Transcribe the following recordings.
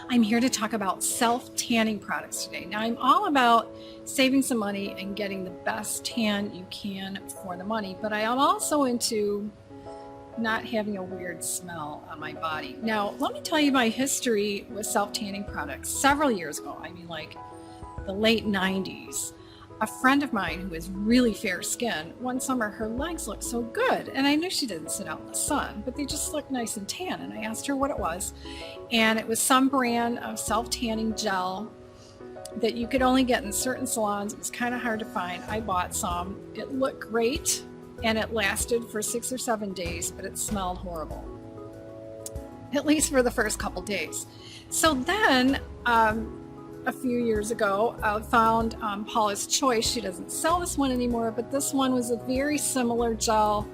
I'm here to talk about self-tanning products today. Now, I'm all about saving some money and getting the best tan you can for the money, but I am also into not having a weird smell on my body. Now, let me tell you my history with self-tanning products. Several years ago, I mean like the late 90s, a friend of mine who is really fair skinned, one summer her legs looked so good, and I knew she didn't sit out in the sun, but they just looked nice and tan, and I asked her what it was, and it was some brand of self-tanning gel that you could only get in certain salons. It was kind of hard to find. I bought some. It looked great, and it lasted for 6 or 7 days, but it smelled horrible, at least for the first couple days. So then a few years ago, I found Paula's Choice. She doesn't sell this one anymore, but this one was a very similar gel.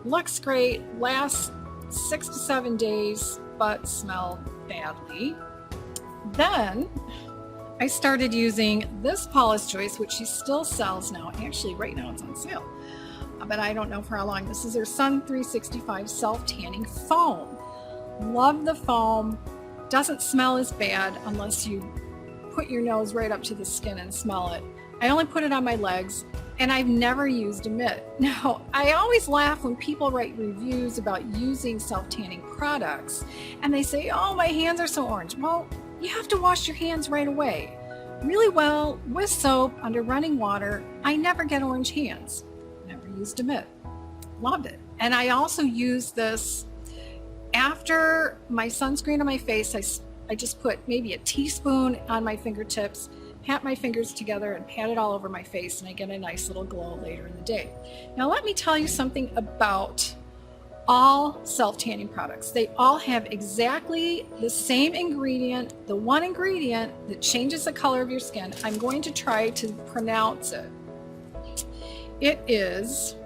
Looks great, lasts 6 to 7 days, but smelled badly. Then I started using this Paula's Choice, which she still sells now. Actually, right now it's on sale, but I don't know for how long. This is her Sun 365 self-tanning foam. Love the foam. Doesn't smell as bad unless you put your nose right up to the skin and smell it. I only put it on my legs, and I've never used a mitt. Now, I always laugh when people write reviews about using self-tanning products and they say, oh, my hands are so orange. Well, you have to wash your hands right away really well with soap under running water. I never get orange hands. Never used a mitt. Loved it. And I also use this after my sunscreen on my face. I just put maybe a teaspoon on my fingertips, pat my fingers together and pat it all over my face, and I get a nice little glow later in the day. Now let me tell you something about all self-tanning products. They all have exactly the same ingredient, the one ingredient that changes the color of your skin. I'm going to try to pronounce it. It is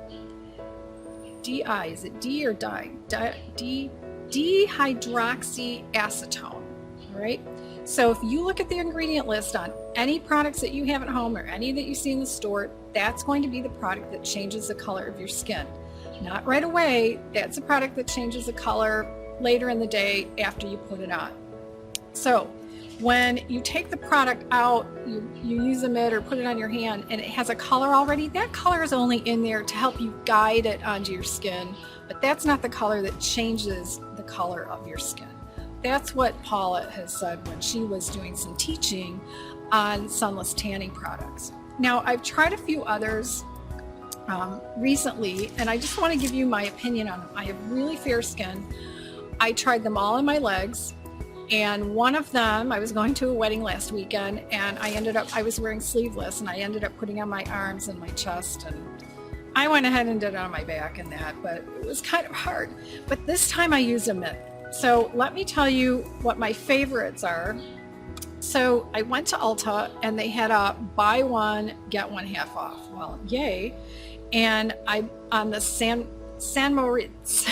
DI, is it D or di? Dihydroxyacetone. Right? So if you look at the ingredient list on any products that you have at home or any that you see in the store, that's going to be the product that changes the color of your skin. Not right away. That's a product that changes the color later in the day after you put it on. So when you take the product out, you use a mitt or put it on your hand and it has a color already, that color is only in there to help you guide it onto your skin, but that's not the color that changes the color of your skin. That's what Paula has said when she was doing some teaching on sunless tanning products. Now, I've tried a few others recently, and I just want to give you my opinion on them. I have really fair skin. I tried them all on my legs, and one of them, I was going to a wedding last weekend, and I was wearing sleeveless, and I ended up putting on my arms and my chest, and I went ahead and did it on my back and that, but it was kind of hard. But this time I used a mitt. So let me tell you what my favorites are. So I went to Ulta and they had a buy one, get one half off. Well, yay. And I'm on the San Moriz.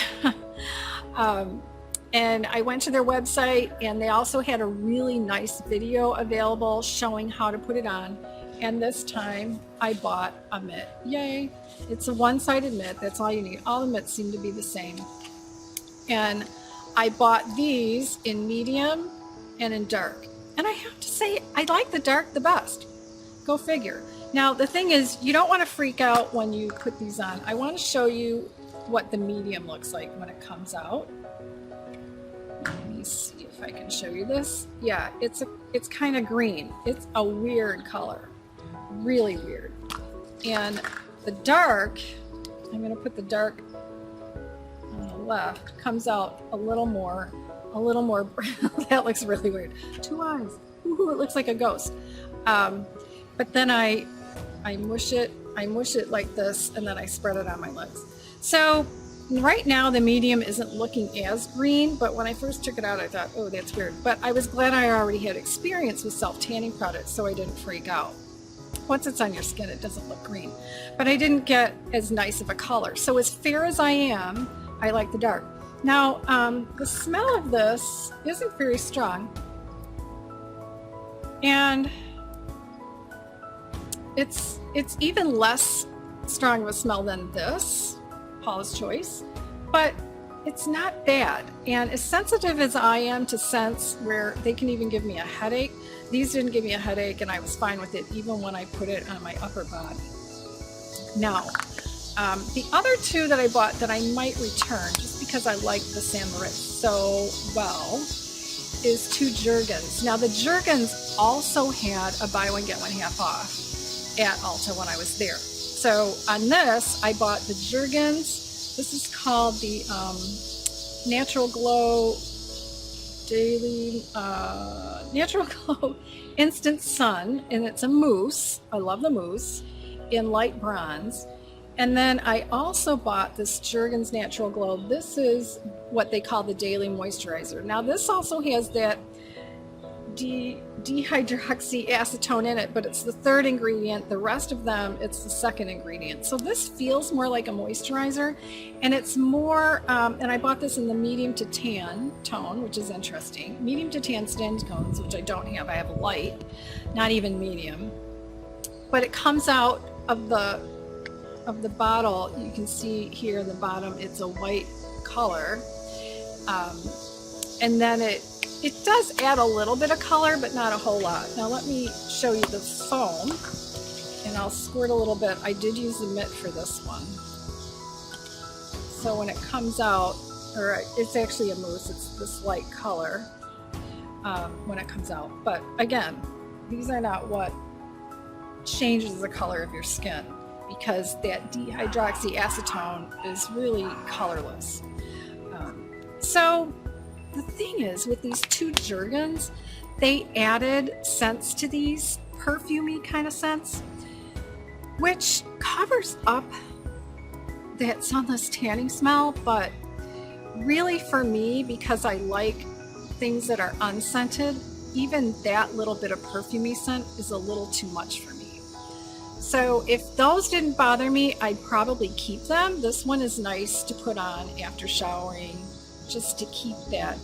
And I went to their website and they also had a really nice video available showing how to put it on. And this time I bought a mitt. Yay. It's a one-sided mitt. That's all you need. All the mitts seem to be the same. And I bought these in medium and in dark. And I have to say, I like the dark the best. Go figure. Now, the thing is, you don't want to freak out when you put these on. I want to show you what the medium looks like when it comes out. Let me see if I can show you this. Yeah, it's kind of green. It's a weird color. Really weird. And the dark, I'm going to put the dark on the left, comes out a little more, that looks really weird. 2 eyes. Ooh, it looks like a ghost. But then I mush it like this, and then I spread it on my legs. So right now the medium isn't looking as green, but when I first took it out, I thought, oh, that's weird. But I was glad I already had experience with self-tanning products, so I didn't freak out. Once it's on your skin, it doesn't look green. But I didn't get as nice of a color. So as fair as I am, I like the dark. Now, the smell of this isn't very strong. And it's even less strong of a smell than this, Paula's Choice. But it's not bad. And as sensitive as I am to scents where they can even give me a headache, these didn't give me a headache, and I was fine with it even when I put it on my upper body. Now, the other two that I bought that I might return just because I like the San Moriz so well is two Jergens. Now the Jergens also had a buy one get one half off at Ulta when I was there. So on this, I bought the Jergens. This is called the Natural Glow Daily Natural Glow Instant Sun, and it's a mousse. I love the mousse in light bronze. And then I also bought this Jergens Natural Glow. This is what they call the Daily Moisturizer. Now this also has that dihydroxyacetone in it, but it's the third ingredient. The rest of them, it's the second ingredient. So this feels more like a moisturizer, and it's more, and I bought this in the medium to tan tone, which is interesting. Medium to tan skin tones, which I don't have. I have a light, not even medium. But it comes out of the bottle. You can see here in the bottom, it's a white color. And then it does add a little bit of color, but not a whole lot. Now let me show you the foam, and I'll squirt a little bit. I did use the mitt for this one. So when it comes out, or it's actually a mousse, it's this light color when it comes out. But again, these are not what changes the color of your skin, because that dihydroxyacetone is really colorless. So the thing is, with these two Jergens, they added scents to these, perfumey kind of scents, which covers up that sunless tanning smell. But really for me, because I like things that are unscented, even that little bit of perfumey scent is a little too much for me. So if those didn't bother me, I'd probably keep them. This one is nice to put on after showering, just to keep that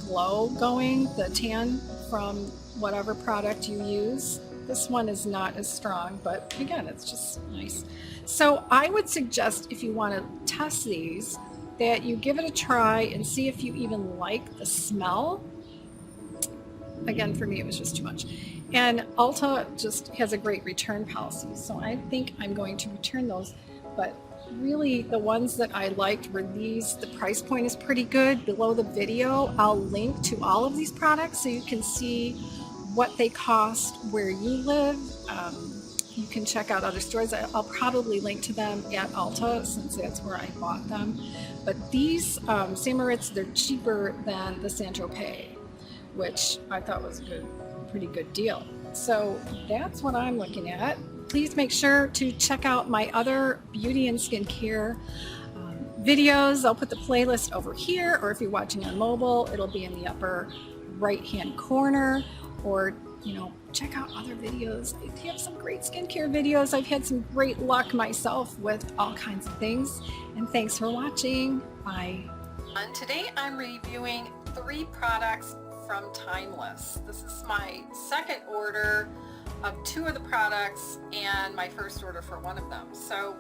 glow going, the tan from whatever product you use. This one is not as strong, but again, it's just nice. So I would suggest, if you want to test these, that you give it a try and see if you even like the smell. Again, for me, it was just too much. And Ulta just has a great return policy, so I think I'm going to return those. But really, the ones that I liked were these. The price point is pretty good. Below the video, I'll link to all of these products so you can see what they cost where you live. You can check out other stores. I'll probably link to them at Ulta, since that's where I bought them. But these San Moriz, they're cheaper than the Saint-Tropez, which I thought was a pretty good deal. So that's what I'm looking at. Please make sure to check out my other beauty and skincare videos. I'll put the playlist over here, or if you're watching on mobile, it'll be in the upper right hand corner. Or, you know, check out other videos. I have some great skincare videos. I've had some great luck myself with all kinds of things. And thanks for watching. Bye. And today I'm reviewing 3 products from Timeless. This is my second order of 2 of the products and my first order for one of them. So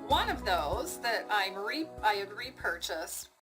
one of those that I had repurchased